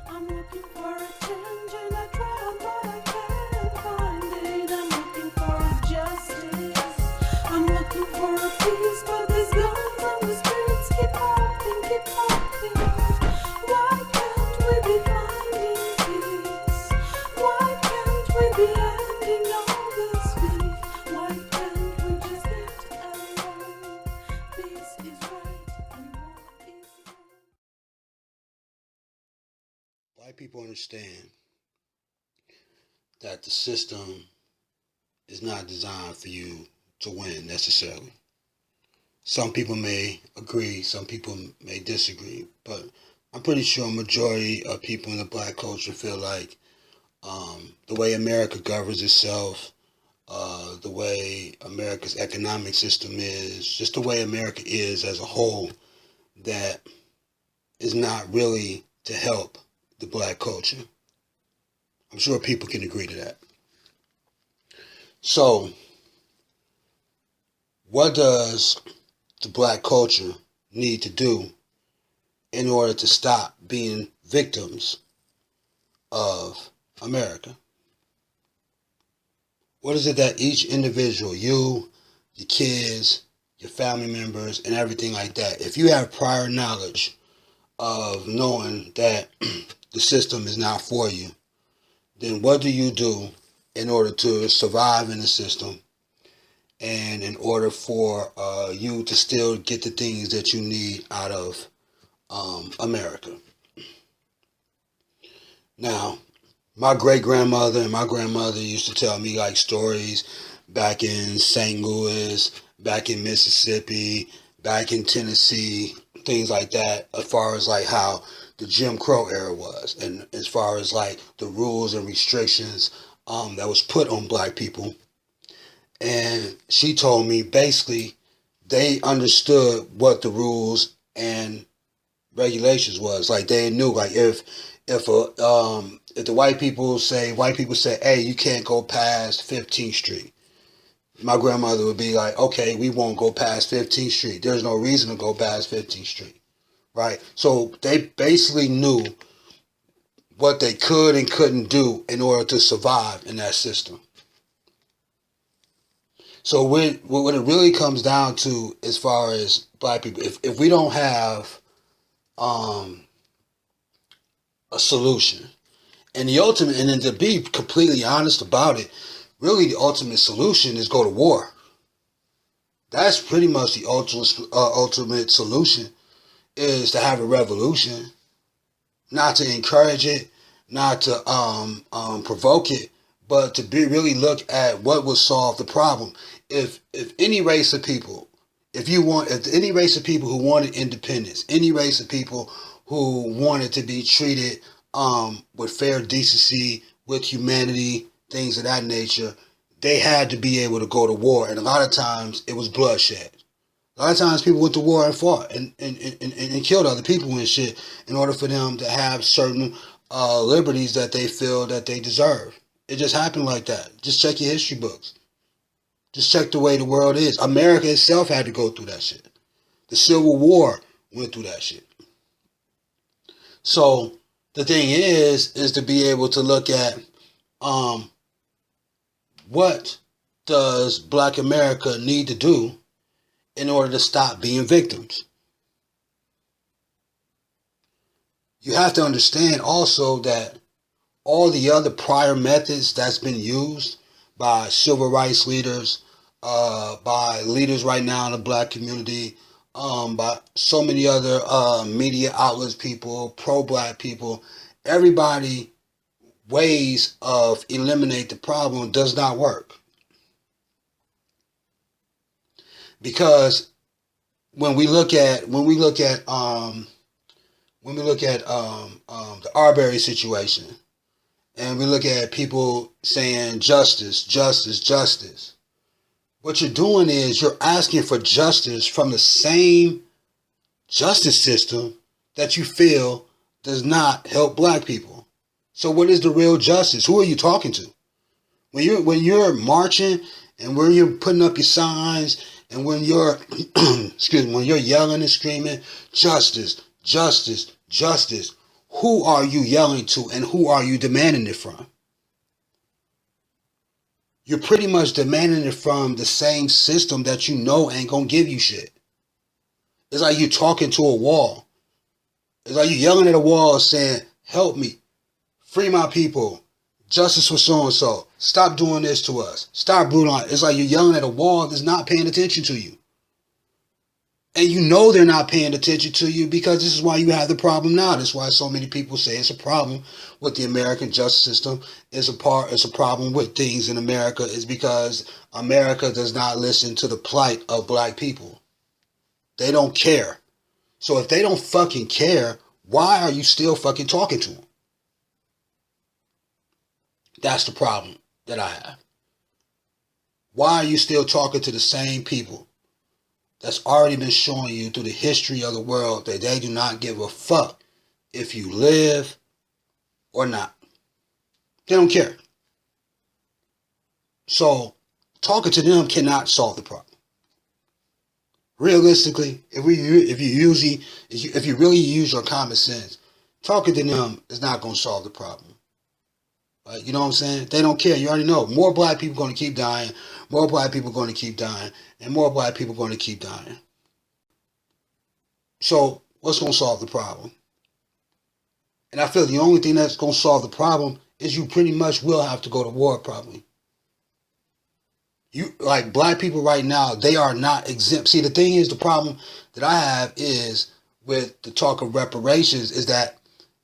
I'm looking for attention. I try, but I can't find it. I'm looking for justice. I'm looking for a peace, but these guns on the streets keep popping, keep popping. Why can't we be finding peace? Why can't we be ending all this beef? Why can't we just get along? Peace is right and war is wrong. Black people understand that the system is not designed for you to win necessarily. Some people may agree, some people may disagree, but I'm pretty sure a majority of people in the black culture feel like the way America governs itself, the way America's economic system is, just the way America is as a whole, that is not really to help the black culture. I'm sure people can agree to that. So, what does the black culture need to do in order to stop being victims of America? What is it that each individual, you, your kids, your family members, and everything like that, if you have prior knowledge of knowing that the system is not for you, then what do you do in order to survive in the system and in order for you to still get the things that you need out of America? Now, my great-grandmother and my grandmother used to tell me like stories back in St. Louis, back in Mississippi, back in Tennessee, things like that, as far as like how the Jim Crow era was, and as far as like the rules and restrictions that was put on black people. And she told me basically they understood what the rules and regulations was. Like they knew, like if the white people say, hey, you can't go past 15th Street. My grandmother would be like, okay, we won't go past 15th Street. There's no reason to go past 15th Street. Right? So they basically knew what they could and couldn't do in order to survive in that system. So what it really comes down to, as far as black people, if we don't have a solution, and the ultimate, and then to be completely honest about it, really the ultimate solution is go to war. That's pretty much the ultimate solution, is to have a revolution, not to encourage it, not to provoke it, but to really look at what will solve the problem. If any race of people, if any race of people who wanted independence, any race of people who wanted to be treated with fair decency, with humanity, things of that nature, they had to be able to go to war. And a lot of times it was bloodshed. A lot of times people went to war and fought and killed other people and shit in order for them to have certain liberties that they feel that they deserve. It just happened like that. Just check your history books. Just check the way the world is. America itself had to go through that shit. The Civil War went through that shit. So the thing is to be able to look at what does Black America need to do in order to stop being victims. You have to understand also that all the other prior methods that's been used by civil rights leaders, by leaders right now in the black community, by so many other media outlets, people, pro-black people, everybody ways of eliminate the problem does not work. Because when we look at the ARBERY situation, and we look at people saying justice, justice, justice, what you're doing is you're asking for justice from the same justice system that you feel does not help black people. So what is the real justice? Who are you talking to? When you're marching and when you're putting up your signs and when you're when you're yelling and screaming, justice, justice, justice, who are you yelling to and who are you demanding it from? You're pretty much demanding it from the same system that you know ain't gonna give you shit. It's like you talking to a wall. It's like you yelling at a wall saying, help me, free my people, justice for so-and-so, stop doing this to us, stop brutalizing. It's like you're yelling at a wall that's not paying attention to you. And you know they're not paying attention to you because this is why you have the problem now. That's why so many people say it's a problem with the American justice system. It's a problem with things in America is because America does not listen to the plight of black people. They don't care. So if they don't fucking care, why are you still fucking talking to them? That's the problem that I have. Why are you still talking to the same people that's already been showing you through the history of the world that they do not give a fuck if you live or not? They don't care. So talking to them cannot solve the problem. Realistically, if you really use your common sense, talking to them is not going to solve the problem. Right? You know what I'm saying? They don't care. You already know. More black people are going to keep dying. More black people are going to keep dying. And more black people are going to keep dying. So what's going to solve the problem? And I feel the only thing that's going to solve the problem is you pretty much will have to go to war probably. You, like black people right now, they are not exempt. See, the thing is, the problem that I have is with the talk of reparations is that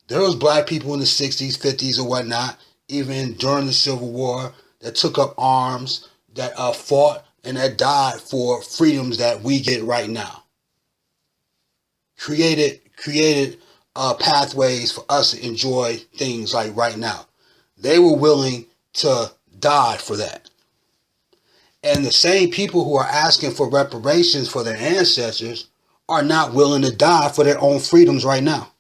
there was black people in the 60s, 50s, or whatnot, even during the Civil War, that took up arms, that fought, and that died for freedoms that we get right now. Created pathways for us to enjoy things like right now. They were willing to die for that. And the same people who are asking for reparations for their ancestors are not willing to die for their own freedoms right now.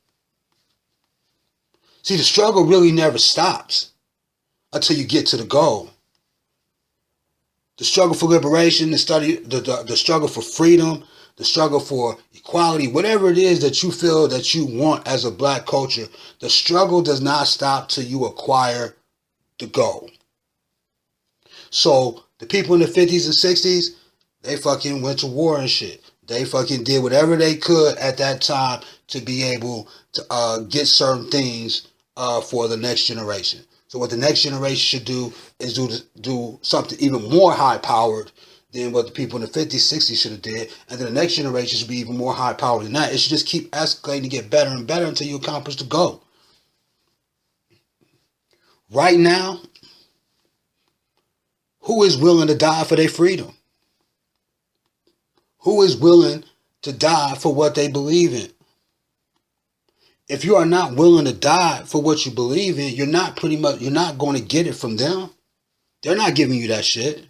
See, the struggle really never stops until you get to the goal. The struggle for liberation, the struggle for freedom, the struggle for equality, whatever it is that you feel that you want as a black culture, the struggle does not stop till you acquire the goal. So the people in the 50s and 60s, they fucking went to war and shit. They fucking did whatever they could at that time to be able to get certain things for the next generation. So what the next generation should do is do something even more high-powered than what the people in the 50s, 60s should have did. And then the next generation should be even more high-powered than that. It should just keep escalating to get better and better until you accomplish the goal. Right now, who is willing to die for their freedom? Who is willing to die for what they believe in? If you are not willing to die for what you believe in, you're not going to get it from them. They're not giving you that shit.